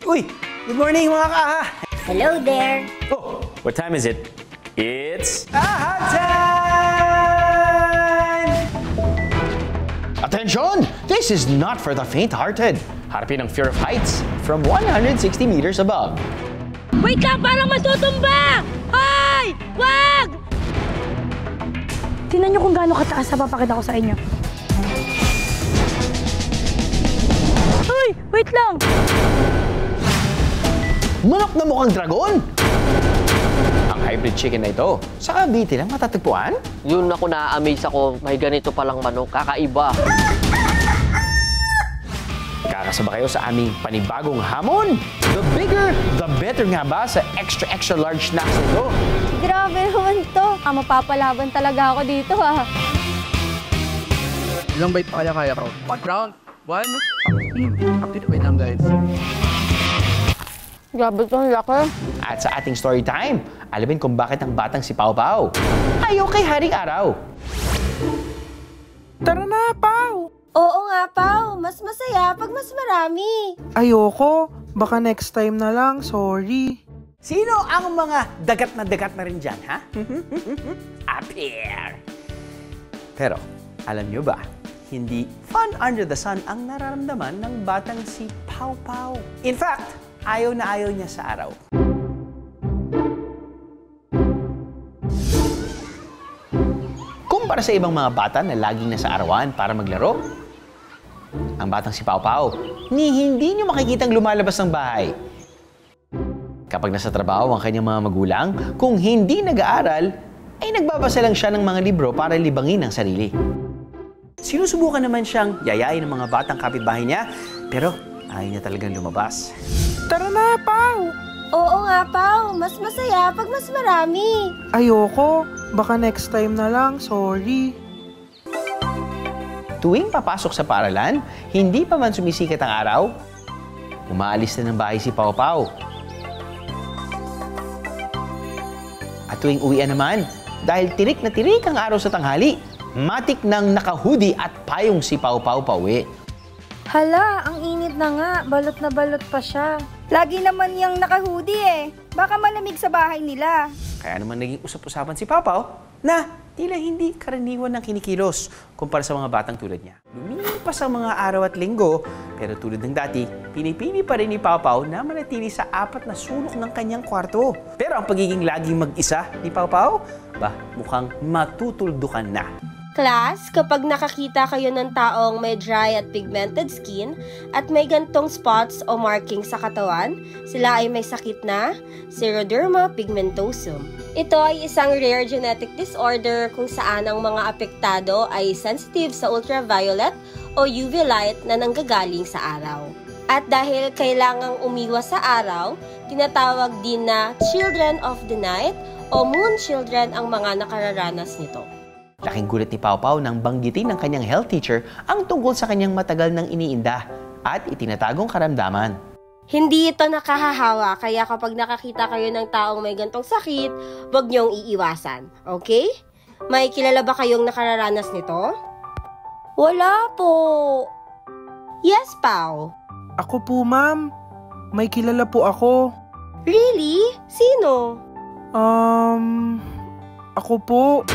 Uy! Good morning mga kaha! Hello there! Oh, what time is it? It's AHA time! Attention! This is not for the faint-hearted. Harapin ang fear of heights from 160 meters above. Wait lang! Parang matutumba! Hoy! Wag! Tingnan niyo kung gaano kataas na papakita ko sa inyo. Hoy! Wait lang! Manok na mukhang dragon! Ang hybrid chicken na ito, sa Cavite lang matatagpuan? Yun ako na-amaze ako, may ganito palang manok, kakaiba. Kakasaba kayo sa aming panibagong hamon. The bigger, the better nga ba sa extra large snacks nito? Grabe naman to. Mapapalaban talaga ako dito ha. Ilang bite pa kaya ko? One round. One. Wait lang guys. Grabe itong laki. At sa ating story time, alamin kung bakit ang batang si Pau Pau ayaw kay Haring Araw. Tara na, Pau! Oo nga, Pau. Mas masaya pag mas marami. Ayoko. Baka next time na lang, sorry. Sino ang mga dagat na rin dyan, ha? Appear! Pero, alam nyo ba, hindi fun under the sun ang nararamdaman ng batang si Pau Pau. In fact, ayaw na ayaw niya sa araw. Kumpara sa ibang mga bata na laging nasa arawan para maglaro, ang batang si Pau Pau, hindi niyo makikitang lumalabas ng bahay. Kapag nasa trabaho ang kanyang mga magulang, kung hindi nag-aaral, ay nagbabasa lang siya ng mga libro para libangin ang sarili. Sinusubukan naman siyang yayain ng mga batang kapitbahay niya, pero ayaw niya talagang lumabas. Tara na, Pau! Oo nga, Pau. Mas masaya pag mas marami. Ayoko. Baka next time na lang, sorry. Tuwing papasok sa paaralan, hindi pa man sumisikat ang araw, umaalis na ng bahay si Pau Pau. At tuwing uwian naman, dahil tirik na tirik ang araw sa tanghali, matik nang naka-hoodie at payong si Pau Pau pauwi. Hala, ang init na nga. Balot na balot pa siya. Lagi naman yung naka-hoodie eh. Baka malamig sa bahay nila. Kaya naman naging usap-usapan si Pau Pau na tila hindi karaniwan ng kinikilos kumpara sa mga batang tulad niya. Lumipas ang mga araw at linggo, pero tulad ng dati, pinipili pa rin ni Pau Pau na manatili sa 4 na sulok ng kanyang kwarto. Pero ang pagiging laging mag-isa ni Pau Pau, mukhang matutuldukan na. Class, kapag nakakita kayo ng taong may dry at pigmented skin at may gantong spots o markings sa katawan, sila ay may sakit na Xeroderma pigmentosum. Ito ay isang rare genetic disorder kung saan ang mga apektado ay sensitive sa ultraviolet o UV light na nanggagaling sa araw. At dahil kailangang umiwas sa araw, tinatawag din na children of the night o moon children ang mga nakararanas nito. Laking gulat ni Pau Pau nang banggitin ng kanyang health teacher ang tungkol sa kanyang matagal nang iniinda at itinatagong karamdaman. Hindi ito nakahahawa, kaya kapag nakakita kayo ng taong may gantong sakit, huwag niyong iiwasan, okay? May kilala ba kayong nakararanas nito? Wala po. Yes, Pau. Ako po, ma'am. May kilala po ako. Really? Sino? Ako po.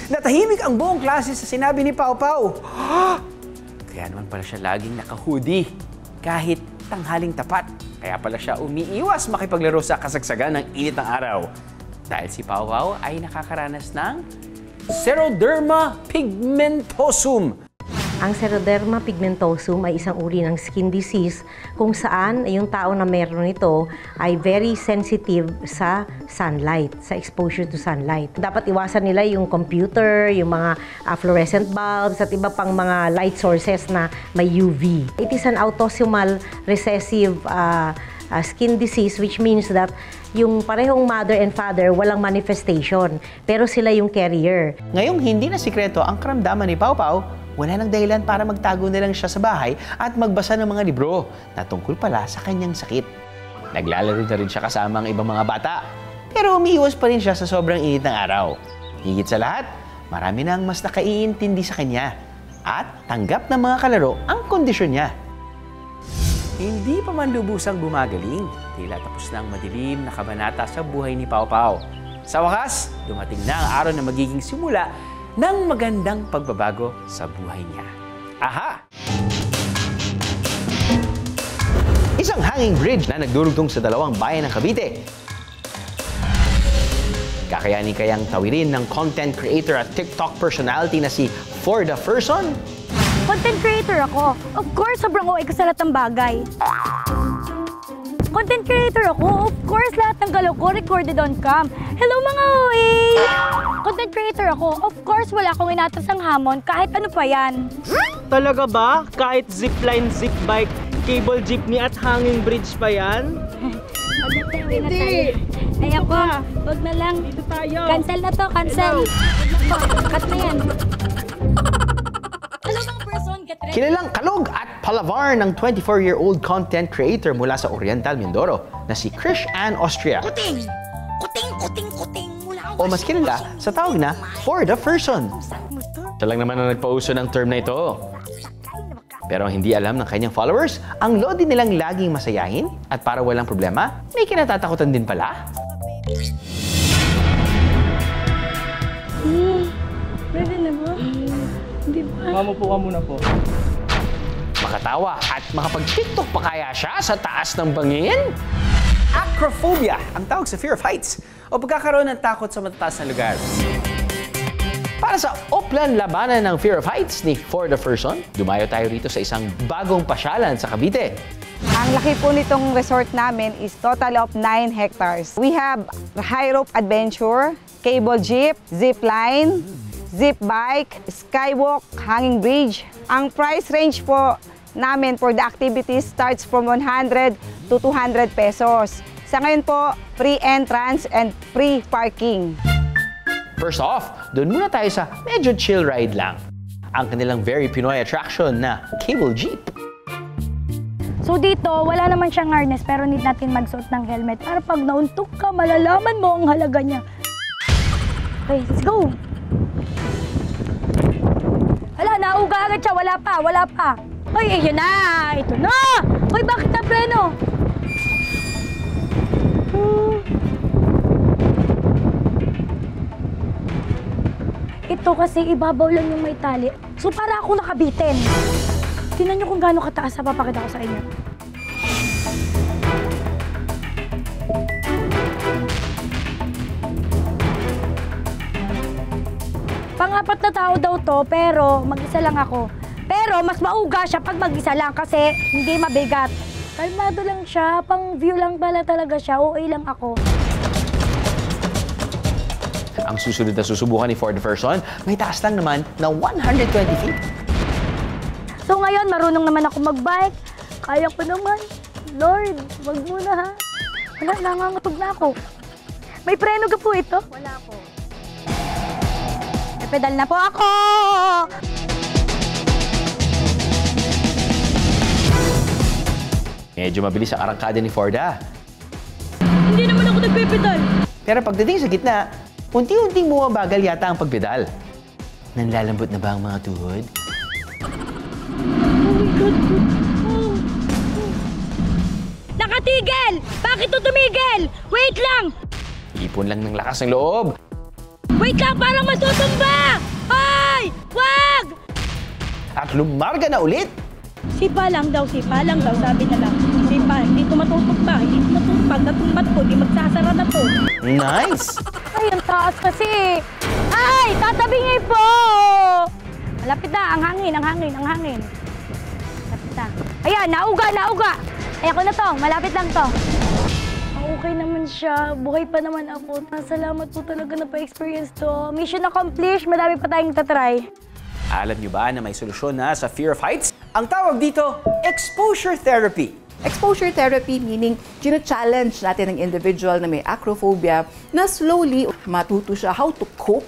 Natahimik ang buong klase sa sinabi ni Pau Pau. Kaya naman pala siya laging naka-hoodie kahit tanghaling tapat. Kaya pala siya umiiwas makipaglaro sa kasagsagan ng init ng araw. Dahil si Pau Pau ay nakakaranas ng Xeroderma pigmentosum. Ang Xeroderma pigmentosum ay isang uri ng skin disease kung saan yung tao na meron nito ay very sensitive sa sunlight, sa exposure to sunlight. Dapat iwasan nila yung computer, yung mga fluorescent bulbs at iba pang mga light sources na may UV. It is an autosomal recessive skin disease, which means that yung parehong mother and father walang manifestation, pero sila yung carrier. Ngayong hindi na sikreto ang karamdaman ni Pau Pau, wala nang dahilan para magtago na lang siya sa bahay at magbasa ng mga libro na tungkol pala sa kanyang sakit. Naglalaro na rin siya kasama ang ibang mga bata, pero umiiwas pa rin siya sa sobrang init ng araw. Higit sa lahat, marami nang mas nakaiintindi sa kanya at tanggap ng mga kalaro ang kondisyon niya. hindi pa man lubusang gumagaling. Tila tapos na ang madilim na kabanata sa buhay ni Pao Pao. Sa wakas, dumating na ang araw na magiging simula ng magandang pagbabago sa buhay niya. Aha! Isang hanging bridge na nagdurugtong sa dalawang bayan ng Cavite. Kakayanin kayang tawirin ng content creator at TikTok personality na si For the Person? Content creator ako. Of course, sobrang OA ko sa lahat ng bagay. Content creator ako. Of course, lahat ng galaw ko recorded on cam. Hello mga OA! Content creator ako. Of course, wala akong inatasang hamon kahit ano pa yan. Talaga ba? Kahit zipline, zipbike, cable jeepney at hanging bridge pa yan? Hindi! Ay ako, wag na lang. Dito tayo. Cancel na to, cancel. Cut na yan. Hello mga person, get ready. Kilalang kalog at palavar ng 24-year-old content creator mula sa Oriental, Mindoro na si Krish Ann Austria. Kuting! Kuting, kuting, kuting. Mula O mas kilala sa tawag na For the Person. Siya lang naman ang nagpauso ng term na ito. Pero ang hindi alam ng kanyang followers, ang lodi nilang laging masayahin at para walang problema, may kinatatakutan din pala. Pwede na ba? Hindi ba? Mamupo ka muna po. Makatawa at makapag-tiktok pa kaya siya sa taas ng bangin? Acrophobia ang tawag sa fear of heights o pagkakaroon ng takot sa matataas na lugar. Para sa Oplan labanan ng fear of heights ni For the Person, dumayo tayo rito sa isang bagong pasyalan sa Cavite. Ang laki po nitong resort namin is total of 9 hectares. We have high rope adventure, cable jeep, zip line, zip bike, skywalk, hanging bridge. Ang price range po namin for the activities starts from 100 to 200 pesos. Sa ngayon po, free entrance and free parking. First off, doon muna tayo sa medyo chill ride lang. Ang kanilang very Pinoy attraction na cable jeep. So dito, wala naman siyang harness pero need natin magsuot ng helmet para pag nauntog ka, malalaman mo ang halaga niya. Okay, let's go! Hala, nauga agad siya. Wala pa, wala pa. Hoy, ayun na! Ito na! Hoy, bakit na preno? Ito kasi ibabaw lang yung may tali. So para ako nakabitin. Tingnan niyo kung gaano kataas na papakita ko sa inyo. Pang-apat na tao daw to, pero mag-isa lang ako. Pero mas mauga siya pag mag-isa lang kasi hindi mabigat. Kalmado lang siya, pang view lang pala talaga siya, OA lang ako. Ang susunod na susubukan ni For the Person, may taas lang naman na 120 feet. So ngayon, marunong naman ako mag-bike. Kaya ko naman. Lord, wag muna ha. Wala, nangangatog na ako. May preno ka po ito? Wala po. May pedal na po ako! Medyo mabilis ang arangkada ni Forda. Hindi naman ako nagpipedal. Pero pagdating sa gitna, unti-unting bumabagal yata ang pagpedal. Nanlalambot na ba ang mga tuhod? Nakatigil! Bakit ito tumigil? Wait lang! Ipon lang ng lakas ng loob. Wait lang, parang masutumba! Ay! Wag! At lumarga na ulit. Sipa lang daw, sabi na lang. Sipa, hindi ito matutumba, hindi ito matutumba. Natumbat ko, hindi magsasara na to. Nice! Ay, ang taas kasi. Ay, tatabingin po! Malapit na, ang hangin. Malapit na. Ayan, nauga. Ay, ako na to, malapit lang to. Okay naman siya, buhay pa naman ako. Salamat po talaga na pa-experience to. Mission accomplished, madami pa tayong tatry. Alam niyo ba na may solusyon na sa fear of heights? Ang tawag dito, exposure therapy. Exposure therapy meaning challenge natin ng individual na may acrophobia na slowly matuto siya how to cope.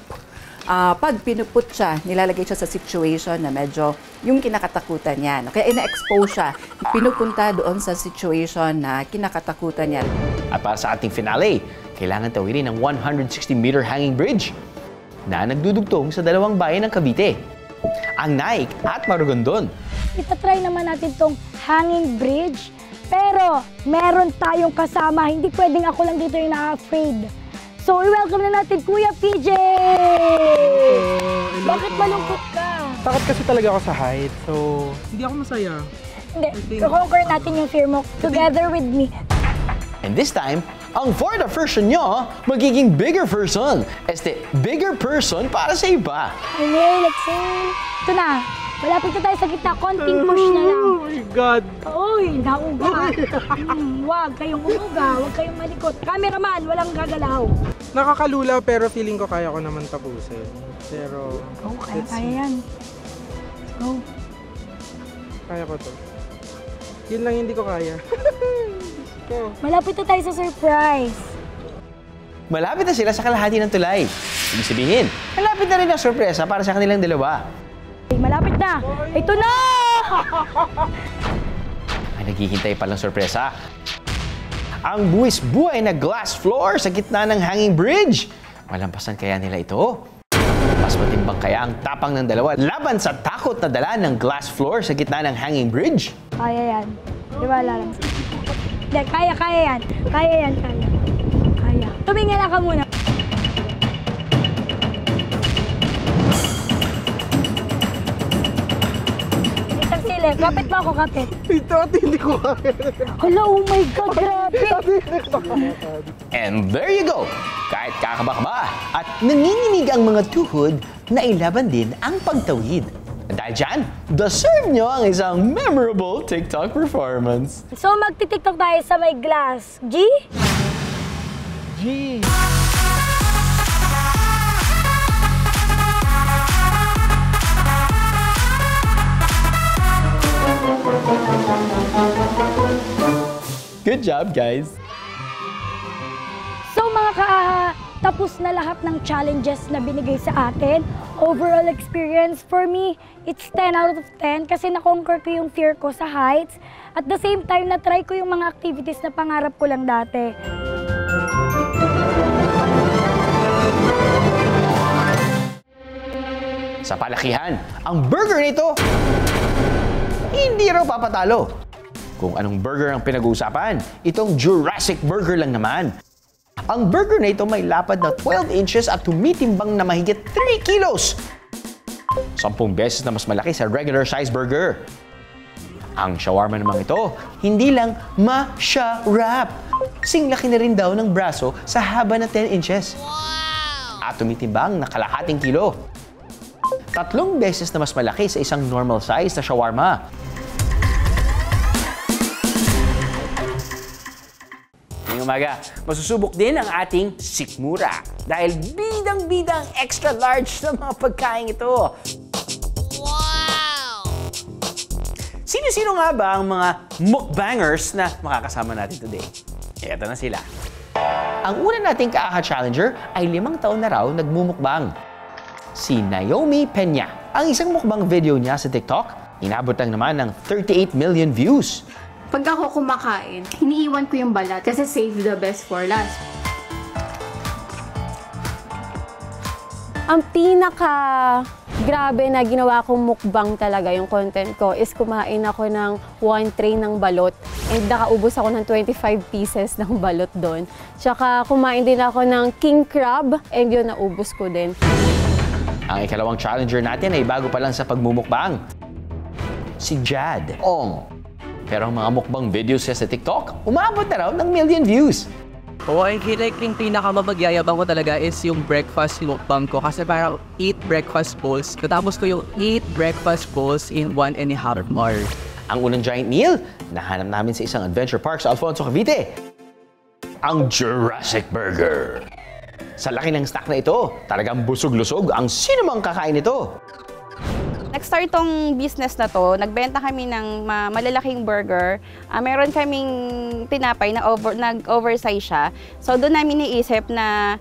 Pag pinuput siya, nilalagay siya sa situation na medyo yung kinakatakutan niya. Kaya ina-expose siya, pinupunta doon sa situation na kinakatakutan niya. At para sa ating finale, kailangan tawirin ang 160-meter hanging bridge na nagdudugtong sa dalawang bayan ng Cavite, ang Naik at Maragondon. Itatry naman natin tong hanging bridge Pero, meron tayong kasama. Hindi pwedeng ako lang dito yung na-afraid. So, i-welcome na natin Kuya PJ! Bakit malungkot ka? Takot kasi talaga ako sa height, so hindi ako masaya. Hindi, conquer natin yung fear mo together with me. And this time, ang for the version nyo, magiging bigger person. Bigger person para sa iba. Okay, let's see. Ito na. Malapit na tayo sa gitna. Konting push na lang. Oh my God! Uy, nauga. Wag kayong umuga. Wag kayong malikot. Cameraman, walang gagalaw. Nakakalula pero feeling ko kaya ko naman tapusin. Pero... Go, kaya yan. Go. Kaya ko to. Yun lang hindi ko kaya. Malapit na tayo sa surprise. Malapit na sila sa kalahati ng tulay. Ibig sabihin, malapit na rin ang sorpresa para sa kanilang dalawa. Malapit na! Ito na! Ay, naghihintay palang sorpresa. Ang buwis-buhay na glass floor sa gitna ng hanging bridge. Malampasan kaya nila ito? Mas matimbang kaya ang tapang ng dalawa laban sa takot na dala ng glass floor sa gitna ng hanging bridge? Kaya yan. Di ba, lang? Hindi, kaya yan. Kaya yan. Tumingala ka muna. Kapit mo ako, kapit. Ito, hindi ko kaya. Hala, oh my God, grabe. And there you go! Kahit kakaba-kaba at nanginginig ang mga tuhod, nailaban din ang pagtawid. Dahil dyan, deserve nyo ang isang memorable TikTok performance. So, magti-TikTok tayo sa may glass. G? G! Good job, guys! So, mga tapos na lahat ng challenges na binigay sa atin. Overall experience for me, it's 10 out of 10 kasi na-conquer ko yung fear ko sa heights. At the same time, na-try ko yung mga activities na pangarap ko lang dati. Sa palakihan, ang burger nito, hindi raw papatalo. Kung anong burger ang pinag-uusapan, itong Jurassic Burger lang naman. Ang burger na ito may lapad na 12 inches at tumitimbang na mahigit 3 kilos. 10 beses na mas malaki sa regular size burger. Ang shawarma naman ito, hindi lang ma-sha-wrap. Singlaki na rin daw ng braso sa haba na 10 inches. At tumitimbang na kalahating kilo. 3 beses na mas malaki sa isang normal size na shawarma. Ngayong umaga, masusubok din ang ating sikmura dahil bidang-bidang extra large na mga pagkain ito. Wow! Sino-sino nga ba ang mga mukbangers na makakasama natin today? Ito na sila. Ang una nating ka-challenger ay 5 taon na raw nagmumukbang. Si Naomi Peña. Ang isang mukbang video niya sa TikTok, inabot lang naman ng 38 million views. Pag ako kumakain, iniiwan ko yung balat kasi save the best for last. Ang pinaka-grabe na ginawa kong mukbang talaga yung content ko is kumain ako ng 1 tray ng balot. And nakaubos ako ng 25 pieces ng balot doon. Tsaka kumain din ako ng king crab and yun naubos ko din. Ang ikalawang challenger natin ay bago pa lang sa pagmumukbang. Si Jad Ong. Pero ang mga mukbang videos siya sa TikTok, umabot na raw ng million views. Oo, I feel like yung pinakamamagyayabang ko talaga is yung breakfast mukbang ko kasi parang 8 breakfast bowls. Natapos ko yung 8 breakfast bowls in 1.5 hours. Ang unang giant meal, nahanap namin sa isang adventure park sa Alfonso, Cavite. Ang Jurassic Burger. Sa laki ng snack na ito, talagang busog-lusog ang sinumang kakain ito. Nag-start tong business na to, nagbenta kami ng malalaking burger. Meron kaming tinapay na nag-oversize siya. So doon namin naisip na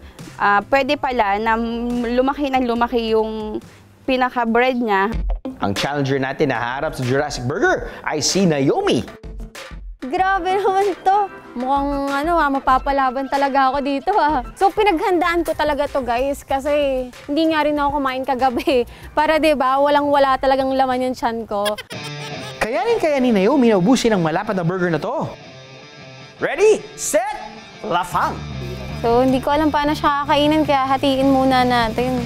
pwede pala na lumaki ng lumaki yung pinaka-bread niya. Ang challenger natin na harap sa Jurassic Burger ay si Naomi. Grabe naman to. Mukhang mapapalaban talaga ako dito So pinaghandaan ko talaga to guys kasi hindi nga rin ako kumain kagabi. Para 'di ba walang-wala talagang laman yung tiyan ko. Kaya ni Naomi na ubusin ang malapat na burger na to. Ready, set, lafang! So, hindi ko alam paano siya kakainin, kaya hatiin muna natin.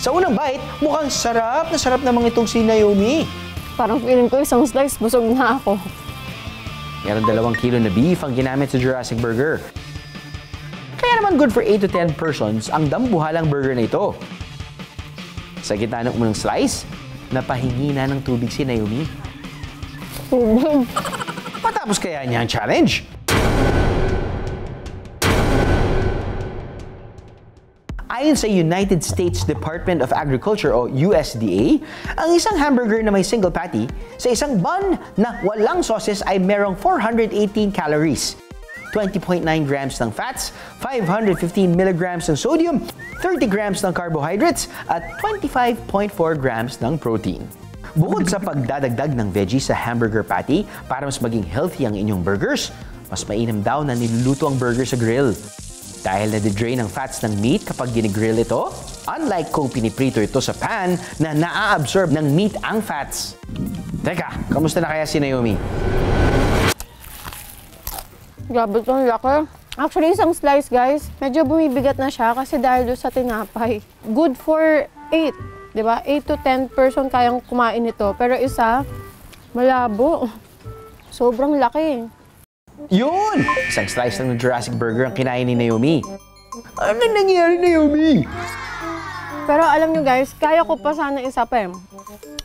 Sa unang bite, mukhang sarap na mga itong si Naomi. Parang feeling ko isang slice, busog na ako. Meron 2 kilo na beef ang ginamit sa Jurassic Burger. Kaya naman good for 8 to 10 persons ang dambuhalang burger na ito. Sa gitna ng unang slice, napahingi na ng tubig si Naomi. Patapos kaya niya ang challenge? Ayon sa United States Department of Agriculture o USDA, ang isang hamburger na may single patty sa isang bun na walang sauces ay merong 418 calories, 20.9 grams ng fats, 515 milligrams ng sodium, 30 grams ng carbohydrates, at 25.4 grams ng protein. Bukod sa pagdadagdag ng veggies sa hamburger patty para mas maging healthy ang inyong burgers, mas mainam daw na niluluto ang burger sa grill. Dahil na-dedrain ang fats ng meat kapag ginigrill ito, unlike kung piniprito ito sa pan na naa-absorb ng meat ang fats. Teka, kamusta na kaya si Naomi? Grabe itong laki. Actually, isang slice, guys, medyo bumibigat na siya kasi dahil doon sa tinapay. Good for 8, di ba? 8 to 10 person kayang kumain ito. Pero isa, malabo. Sobrang laki. Yun! Isang slice lang ng Jurassic Burger ang kinain ni Naomi. Ano nangyari, Naomi? Pero alam nyo guys, kaya ko pa sana isa pa eh.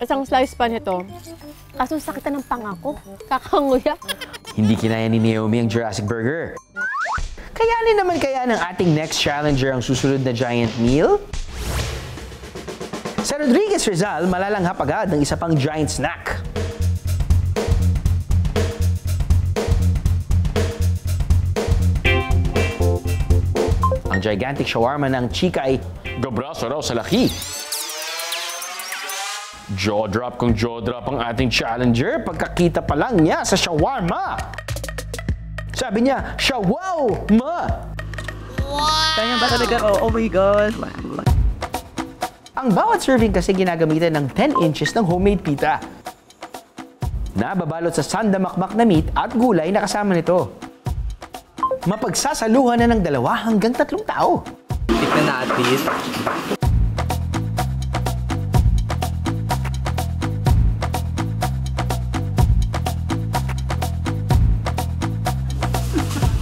Isang slice pa nito. Kaso sakit ng pangako. Kakanguya. Hindi kinaya ni Naomi ang Jurassic Burger. Kayanin naman kaya ng ating next challenger ang susunod na giant meal? Sa Rodriguez Rizal, malalanghap agad ng isa pang giant snack. Ang gigantic shawarma ng chika ay gabraso raw sa laki. Jaw drop kung jaw drop ang ating challenger pagkakita pa lang niya sa shawarma. Sabi niya, shawarma! Kaya ba talaga? Oh my God! Ang bawat serving kasi ginagamitan ng 10 inches ng homemade pita. Nababalot sa sandamakmak na meat at gulay na kasama nito. Mapagsasaluhan na ng 2 hanggang 3 tao. Tignan natin.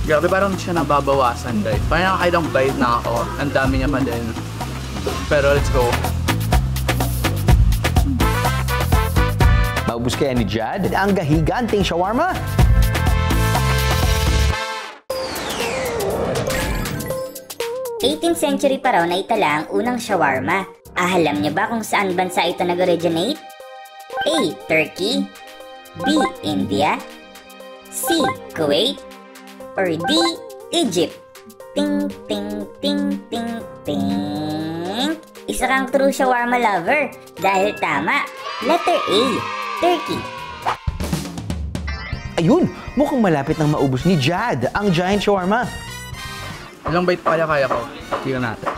Grabe, parang siya nababawasan, guys. Parang nakakailang bite na ako. Ang dami niya pa din. Pero let's go. Maubos kaya ni Jad ang gahiganting shawarma? 18th century pa raw na itala ang unang shawarma. Alam niyo ba kung saan bansa ito nag-originate? A. Turkey, B. India, C. Kuwait, or D. Egypt? Ting, ting, ting, ting, ting. Isa kang true shawarma lover dahil tama. Letter A. Turkey. Ayun, mukhang malapit nang maubos ni Jad ang giant shawarma. Ilang bite pa kaya ko? Tingnan natin.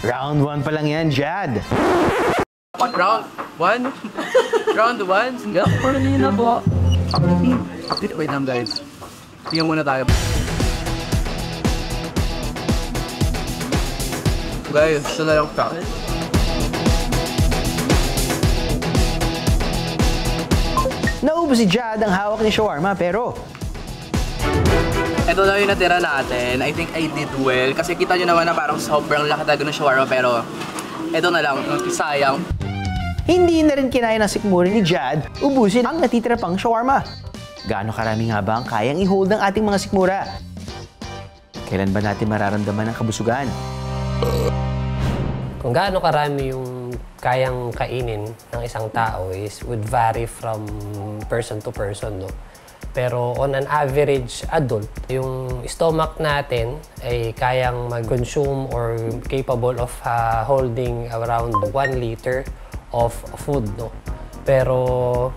Round 1 pa lang yan, Jad. Round 1? Round 1? Yeah, parang yun na po. Wait lang, guys. Tingnan muna tayo. Guys, ito na lang pa. Naubos si Jad ang hawak ni shawarma pero ito na yung natira natin. I think I did well. Kasi kita nyo naman na parang sobrang laki talaga ng shawarma. Pero ito na lang, sayang. Hindi na rin kinaya ng sikmuri ni Jad ubusin ang natitira pang shawarma. Gaano karami nga ba ang kayang i-hold ng ating mga sikmura? Kailan ba natin mararamdaman ang kabusugan? Kung gaano karami yung kayang kainin ng isang tao would vary from person to person, no? Pero on an average adult, yung stomach natin ay kayang mag-consume or capable of holding around 1 liter of food, no? Pero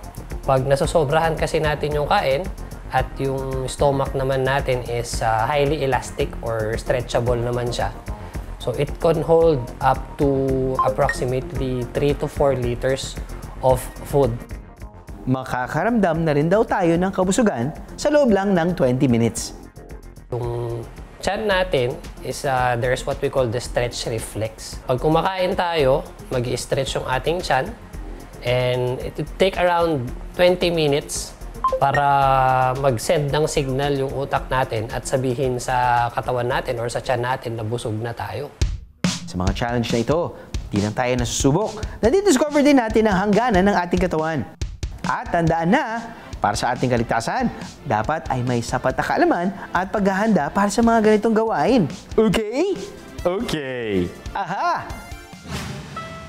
pag nasosobrahan kasi natin yung kain at yung stomach naman natin is highly elastic or stretchable naman siya. So it can hold up to approximately 3 to 4 liters of food. Makakaramdam na rin daw tayo ng kabusugan sa loob lang ng 20 minutes. Yung tiyan natin is there's what we call the stretch reflex. Pag kumakain tayo, mag-i-stretch yung ating tiyan and it will take around 20 minutes para mag-send ng signal yung utak natin at sabihin sa katawan natin or sa tiyan natin na busog na tayo. Sa mga challenge na ito, di lang tayo nasusubok. Nadidiscover din natin ang hangganan ng ating katawan. At tandaan na, para sa ating kaligtasan, dapat ay may sapat na kaalaman at paghahanda para sa mga ganitong gawain. Okay? Okay. Aha!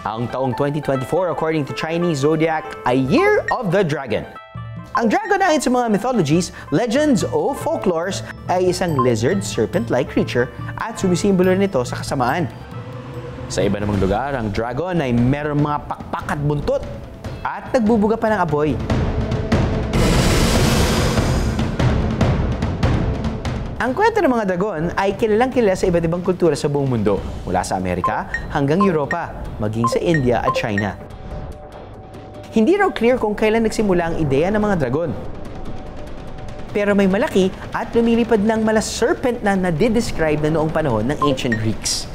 Ang taong 2024 according to Chinese Zodiac ay Year of the Dragon. Ang dragon ayon sa mga mythologies, legends o folklores ay isang lizard, serpent-like creature at sumisimbolo nito sa kasamaan. Sa iba namang lugar, ang dragon ay meron mga pakpak at buntot at nagbubuga pa ng apoy. Ang kwento ng mga dragon ay kilalang kilala sa iba't ibang kultura sa buong mundo, mula sa Amerika hanggang Europa, maging sa India at China. Hindi raw clear kung kailan nagsimula ang ideya ng mga dragon. Pero may malaki at lumilipad ng mala serpent na nadidescribe na noong panahon ng ancient Greeks.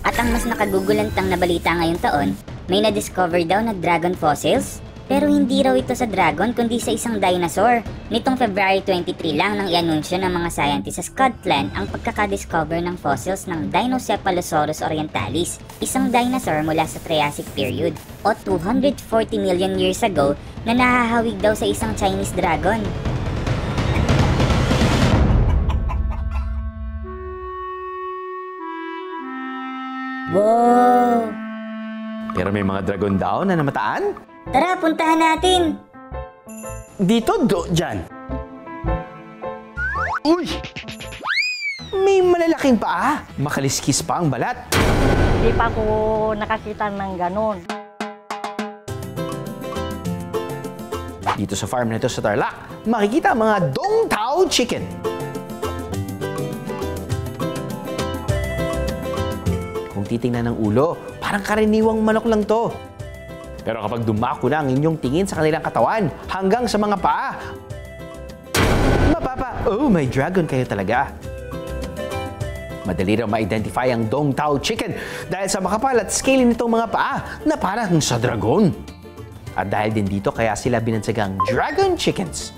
At ang mas nakagugulantang na balita ngayong taon, may na-discover daw na dragon fossils. Pero hindi raw ito sa dragon kundi sa isang dinosaur. Nitong February 23 lang nang i-anunsyo ng mga scientists sa Scotland ang pagkakadiscover ng fossils ng Dinocephalosaurus orientalis, isang dinosaur mula sa Triassic period o 240 million years ago na nahahawig daw sa isang Chinese dragon. Wow! Pero may mga dragon daw na namataan? Tara, puntahan natin! Dito, dyan. Uy! May malalaking paa. Makaliskis pa ang balat. Hindi pa ako nakakita ng ganon. Dito sa farm na ito sa Tarlac, makikita ang mga Dong Tao chicken. Kung titingnan ng ulo, parang karaniwang manok lang to. Pero kapag dumako na ang inyong tingin sa kanilang katawan hanggang sa mga paa, oh, may dragon kayo talaga. Madali raw ma-identify ang Dong Tao chicken dahil sa makapal at scaly nitong mga paa na parang sa dragon. At dahil din dito kaya sila binansagang dragon chickens.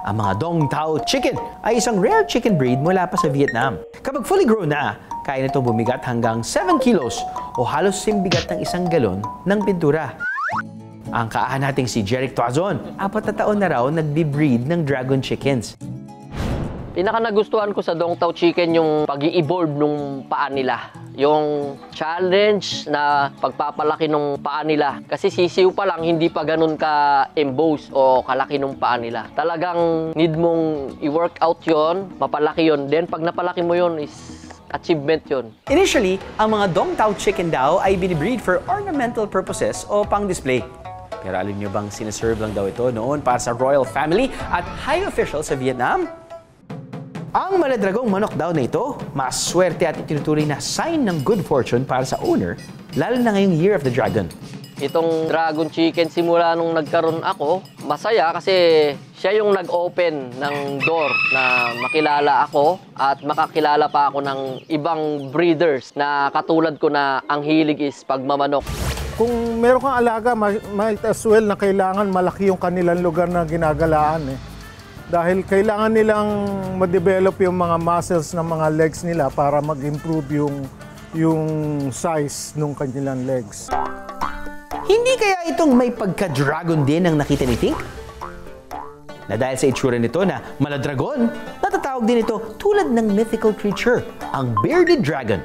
Ang mga Dong Tao chicken ay isang rare chicken breed mula pa sa Vietnam. Kapag fully grown na, kaya nito bumigat hanggang 7 kilos o halos simbigat ng 1 galon ng pintura. Ang kaahan nating si Jeric Tuazon, 4 na taon na raw nagbe-breed ng dragon chickens. Pinaka nagustuhan ko sa Dong Tao chicken yung pag-i-evolve nung paa nila. Yung challenge na pagpapalaki nung paa nila. Kasi sisiw pa lang, hindi pa ganun ka-emboss o kalaki nung paa nila. Talagang need mong i-work out yon, mapalaki yon. Then pag napalaki mo yon is achievement yun. Initially, ang mga Dong Tao chicken daw ay binibreed for ornamental purposes o pang-display. Pero alam niyo bang sinaserve lang daw ito noon para sa royal family at high officials sa Vietnam? Ang maladragong manok daw na ito, maswerte at itinuturing na sign ng good fortune para sa owner, lalo na ngayong Year of the Dragon. Itong dragon chicken, simula nung nagkaroon ako, masaya kasi siya yung nag-open ng door na makilala ako at makakilala pa ako ng ibang breeders na katulad ko na ang hilig is pagmamanok. Kung meron kang alaga, might as well na kailangan malaki yung kanilang lugar na ginagalaan. Dahil kailangan nilang ma-develop yung mga muscles ng mga legs nila para mag-improve yung size ng kanilang legs. Hindi kaya itong may pagka-dragon din ang nakita ni Tink? Na dahil sa itsura nito na maladragon, natatawag din ito tulad ng mythical creature, ang bearded dragon.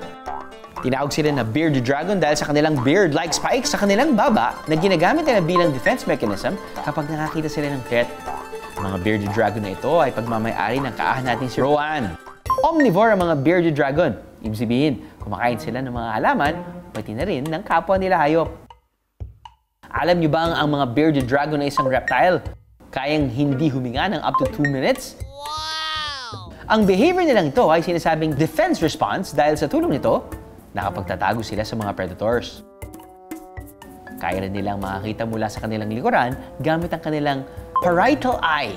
Tinawag sila na bearded dragon dahil sa kanilang beard-like spikes sa kanilang baba na ginagamit nila bilang defense mechanism kapag nakakita sila ng threat. Ang mga bearded dragon na ito ay pagmamayari ng kaahan natin si Rowan. Omnivore ang mga bearded dragon. Ibig sabihin, kumakain sila ng mga halaman, pati na rin ng kapwa nila hayop. Alam niyo ba ang mga bearded dragon na isang reptile? Kayang hindi huminga ng up to 2 minutes? Wow! Ang behavior nilang ito ay sinasabing defense response dahil sa tulong nito, nakapagtatago sila sa mga predators. Kaya rin nilang makakita mula sa kanilang likuran gamit ang kanilang parietal eye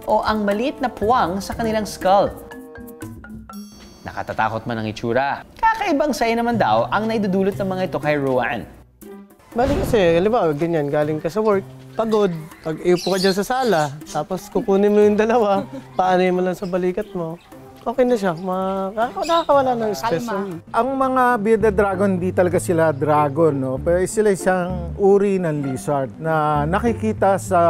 o ang maliit na puwang sa kanilang skull. Nakatatakot man ang itsura. Kakaibang saya naman daw ang naidudulot ng mga ito kay Rowan. Bali kasi, halimbawa, ganyan, galing ka sa work, pagod, pag-iupo ka dyan sa sala, tapos kukunin mo yung dalawa, paanay mo lang sa balikat mo, okay na siya, nakakawala ng stress. Ang mga bearded dragon, di talaga sila dragon, no? Pero sila isang uri ng lizard na nakikita sa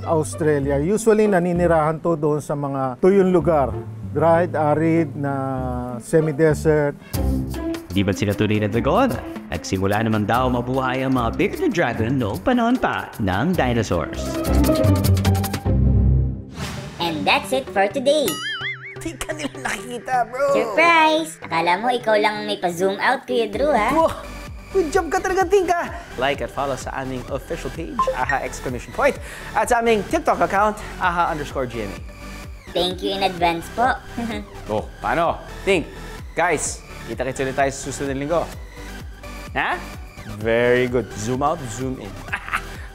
Australia. Usually, naninirahan to doon sa mga tuyong lugar. Dried, arid, na semi-desert. Di ba sila tunay na dragon? Nagsimula naman daw mabuhay ang mga bearded dragon noong panahon pa ng dinosaurs. And that's it for today. Di ka nila nakikita, bro! Surprise! Akala mo ikaw lang may pa-zoom out, Kuya Drew, ha? Wow! Good job ka talaga, Tinka! Like at follow sa aming official page, AHA! At sa aming TikTok account, AHA_GMA. Thank you in advance po. Oh, paano? Think, guys, kita-kits ulit tayo sa susunod na linggo. Ha? Very good. Zoom out, zoom in.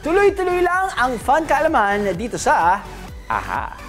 Tuloy-tuloy lang ang fun kaalaman dito sa AHA!